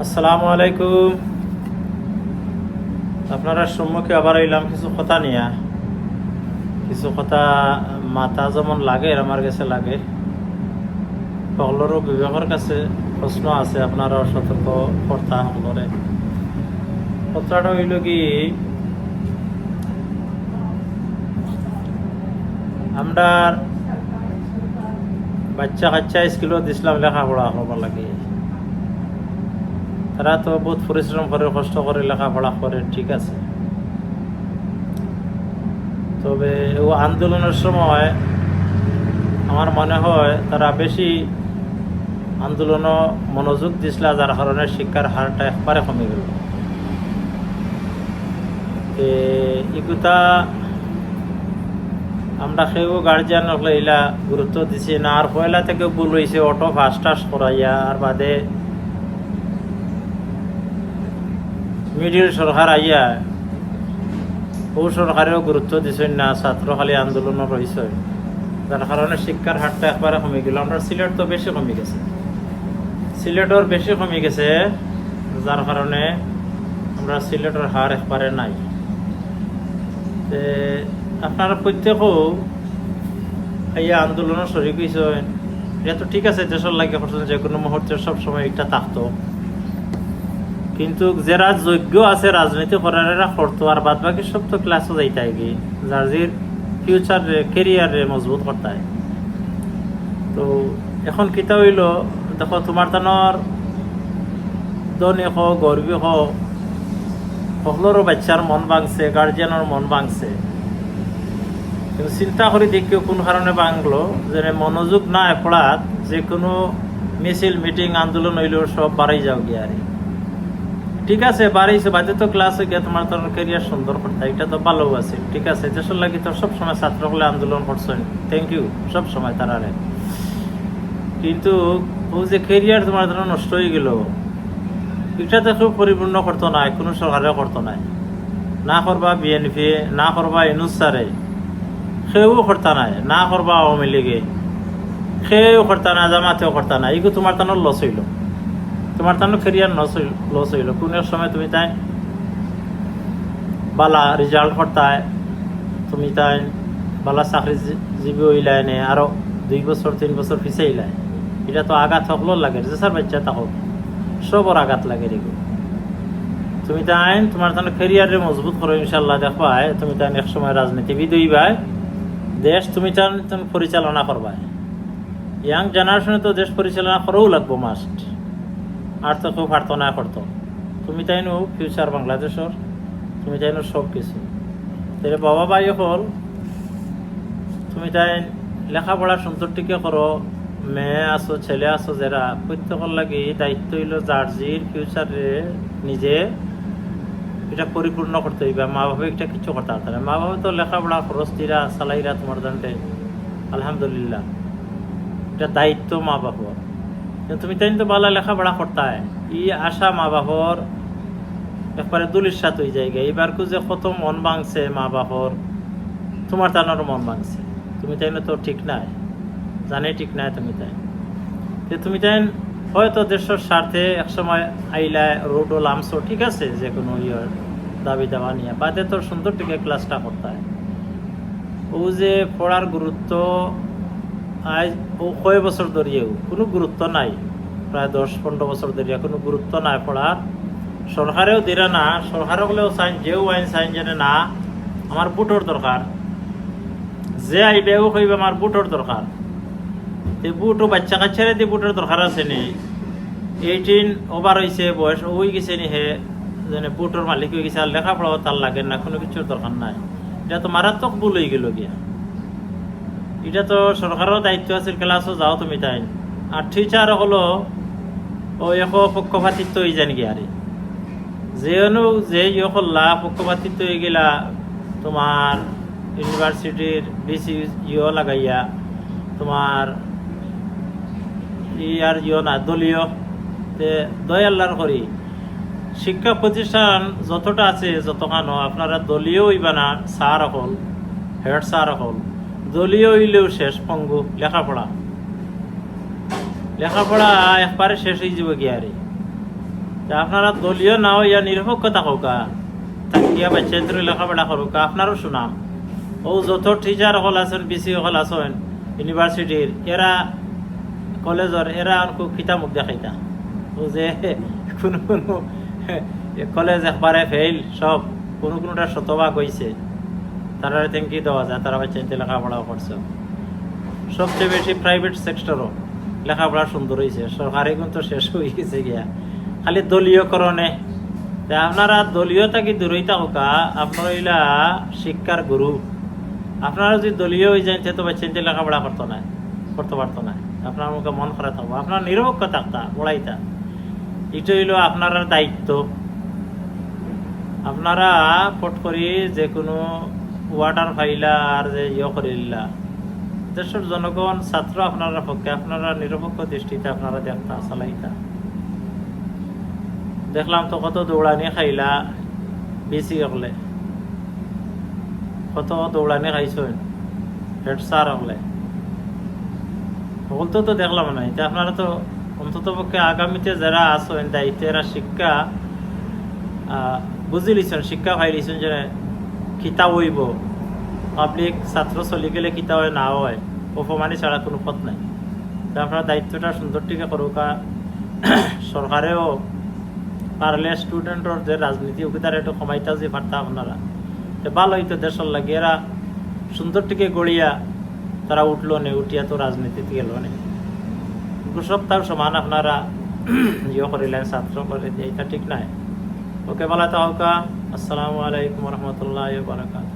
আসসালামু আলাইকুম। আপনারা সম্মুখে আবার এলাম কিছু কথা নিয়ে। কিছু কথা মাথা যেমন লাগে আমার কাছে লাগে, সকলেরও বিবেকের কাছে প্রশ্ন আছে, আপনারা সতর্ক কর্তা সকলরে। কথাটা হইল কি, আমরা বাচ্চা কাচ্চা স্কুলত দিছিলাম লেখাপড়া করবার লাগে। তারা তো বহুত পরিশ্রম করে, কষ্ট করে লেখাপড়া করে, ঠিক আছে। তবে ও আন্দোলনের সময় আমার মনে হয় তারা বেশি আন্দোলনও মনোযোগ দিছিল, যার কারণে শিক্ষার হারটা একবারে কমে গেল। এগুতা আমরা সেও গার্জিয়ান হলে এলা গুরুত্ব দিছি না। আর পয়লা থেকে ভুল হয়েছে, অটো ফাস্ট টাস করাইয়া আর বাদে মিডিল সরকার আইয়া ও সরকারেও গুরুত্ব দিছেন না, ছাত্র খালি আন্দোলনও রয়েছে, যার কারণে শিক্ষার হারটা একবারে কমে গেল। আমরা সিলেট তো বেশি কমে গেছে, সিলেটর বেশি কমে গেছে, যার কারণে আমরা সিলেটের হার একবারে নাই। আপনারা প্রত্যেকেও এই আন্দোলনের শরীর হয়েছেন, এটা তো ঠিক আছে, দেশের লাগে করছেন, যে কোনো মুহূর্তে সবসময় এটা থাকতো। কিন্তু যারা যোগ্য আছে রাজনীতি করার এরা করতো, আর বাদ বাকি সব তো ক্লাসও যাইতে গিয়ে যার জির ফিউচার কেরিয়ারে মজবুত করতে। তো এখন কিতা হইল, দেখো তোমার তানোর ধনী হোক গর্বী হোক, সকলেরও বাচ্চার মন ভাঙছে, গার্জিয়ানের মন ভাঙছে। কিন্তু চিন্তা করে দেখিও কোন কারণে ভাঙলো, যে মনোযোগ না পড়াত যে কোনো মিছিল মিটিং আন্দোলন হইলেও সব বাড়াই যাও গিয়ে। আর ঠিক আছে, বাড়াইছে বাদে তো ক্লাস হয়ে গিয়ে তোমার তোর কেরিয়ার সুন্দর করতে, এটা তো ভালো আছে, ঠিক আছে। দেশের লাগে তো সবসময় ছাত্রগুলো আন্দোলন করছেন, থ্যাংক ইউ সব সময় তারারে। কিন্তু ও যে কেরিয়ার তোমার ধরো নষ্ট হয়ে গেল, এটা তো কেউ পরিপূর্ণ করতো না, কোনো সরকারেও করতো না। না করবা বিএনপি, না করবা ইনুস স্যারে, সেও করতা নাই, না করবা আওয়ামী লীগে, সেও করতা না, জামাতেও করতা না। এগুলো তোমার তানোর লস হইল, তোমার তানোর কেরিয়ার লস হইল। কোন সময় তুমি তাই বালা রেজাল্ট করতায়, তুমি তাই বালা চাকরিজীবী হইলাই নে, আরো 2 বছর 3 বছর পিছিয়ে আইলাই। এটা তো আঘাত সকলের লাগে, যে স্যার বাচ্চা থাকুক সবর আঘাত লাগে। রেগো তুমি তাই তোমার তানোর কেরিয়ারে মজবুত করো, ইনশাল্লাহ দেখবাই তুমি তাই এক সময় রাজনীতিবিদ হইবাই, দেশ তুমি চান পরিচালনা করবা। ইয়াং জেনারেশনে তো দেশ পরিচালনা করেও লাগবো মাস্ট, আর তো কেউ পারতো না করতো। তুমি তাই নো ফিউচার বাংলাদেশের, তুমি তাই নো সব কিছু। তাহলে বাবা ভাই হল, তুমি তাই লেখাপড়া সুন্দরটিকে করো, মেয়ে আসো ছেলে আসো, যারা প্রত্যেকের লাগে দায়িত্ব হইল যার জির ফিউচারে নিজে এটা পরিপূর্ণ করতে হইবে। মা বাবা এটা কিছু করতে পারত না, মা বাবা তো লেখাপড়া খরচ দিরা চালাইরা তোমার জানতে, আলহামদুলিল্লাহ এটা দায়িত্ব মা বাবার। তুমি তাই তো ভালো লেখাপড়া করতে হয়, ই আশা মা বাবার একবারে দুলির সাথে হয়ে যায়। এইবার যে কত মন ভাঙছে মা বাবার, তোমার তানোর মন ভাঙছে। তুমি তাই তো ঠিক নাই, জানে ঠিক নাই তুমি তাই। তুমি তাই হয়তো দেশের স্বার্থে একসময় আইলা রোডও লামছো, ঠিক আছে, যে কোনো ইয়ের দাবি দাবা নিয়ে বাদে তোর সুন্দর টিকে ক্লাসটা করতে হয়। ও যে পড়ার গুরুত্ব আজ ও কয় বছর ধরিয়েও কোনো গুরুত্ব নাই, প্রায় 10-15 বছর ধরিয়া কোনো গুরুত্ব নাই পড়ার। সরকারেও দিরা না, সরকারও গেলেও চাইন, যেও আইন চাইন জানে না আমার বুটোর দরকার, যে আইবেও কইবে আমার বুটোর দরকার। বুটও বাচ্চা কাচ্চারে দিয়ে বুটের দরকার আছে নি, 18 ওভার হয়েছে বয়স, ওই গেছে নি হে যেন বুটোর মালিক হয়ে গেছে, আর লেখাপড়াও তার লাগে না, কোনো কিছুর দরকার নাই। এটা তো মারাত্মক ভুল হয়ে গেল গিয়া। এটা তো সরকারের দায়িত্ব আছে, ক্লাসও যাও তুমি তাই। আর টিচার হলো ও এক পক্ষপাতিত্ব হয়ে যান গিয়া, আরে যেনো যে ইয়ে করলা পক্ষপাতিত্ব হয়ে গেলা, তোমার ইউনিভার্সিটির বেশি ইয়ে লাগাইয়া তোমার আর ইয়ে না দলীয় দয় আল্লাহর করি শিক্ষা প্রতিষ্ঠান যতটা আছে যতখানো আপনারা দলীয় হইবা না, স্যার হল হেড স্যার হল দলীয় হইলেও শেষ পঙ্গু। লেখাপড়া একবারে শেষ হয়ে যাব গিয়ারে। আপনারা দলীয় না হইয়া নিরপেক্ষতা হোকা তাকিয়া বাচ্চাদের লেখাপড়া করুক আপনারও সুনাম। ও যত টিচার হল আছেন বিসি হল আছেন ইউনিভার্সিটির এরা কলেজের এরা খুব খিতা মুখ দেখাইতা ও যে কোনো কোনো কলেজ একবারে ফেল সব কোনো কোনোটা শতভাগ হয়েছে তারা থ্যাংক ইউ দেওয়া যায় তারা বাচ্চাদের লেখাপড়াও করছে। সবচেয়ে বেশি প্রাইভেট সেক্টরও লেখাপড়া সুন্দর হয়েছে, সরকারি কিন্তু শেষ হয়ে গেছে গিয়া খালি দলীয়করণে। আপনারা দলীয়তা কি দূরই থাকা আপনারা ইলা শিক্ষার গুরু। আপনারা যদি দলীয় হয়ে যায় তো বাচ্চাদের লেখাপড়া করতে পারতো না। আপনার মুখে মন খারাপ থাকবো, আপনার নিরপেক্ষ থাকতা পড়াইতা, এটা হইল আপনার দায়িত্ব। আপনারা ফট করি যে কোনো ওয়াটার ফাইলা আর যে করিলা দেশের জনগণ ছাত্র আপনারা পক্ষে আপনারা নিরপেক্ষ দৃষ্টিতে আপনারা দেখতা চালাইতা। দেখলাম তো কত দৌড়ানি খাইলা বেশি হলে, কত দৌড়ানি খাইছেন হেড স্যার হলে সকল তো দেখলাম না। এটা আপনারা তো অন্তত পক্ষে আগামীতে যারা আছেন দায়িত্বে এরা শিক্ষা বুঝি লিছেন, শিক্ষা পাই লিছেন যে খিতা হইব পাবলিক ছাত্র চলি গেলে খিতা হয় না হয় অপমানি ছাড়া কোনো পথ নাই। আপনারা দায়িত্বটা সুন্দর টিকে করুক। সরকারেও পারলে স্টুডেন্টর যে রাজনীতি উকিতার একটু কমাইতা যে পারতা আপনারা ভালো হইতো দেশের লাগে। এরা সুন্দর টিকে গড়িয়া তারা উঠলো নে, উঠিয়া তো রাজনীতিতে গেল নে, সব তার সমান আপনারা করিলেন ছাত্র করে দিয়ে, এটা ঠিক নাই। ওকে বলা তা হোক। আসসালামু আলাইকুম রহমতুল্লাহ বারাকাতুহু।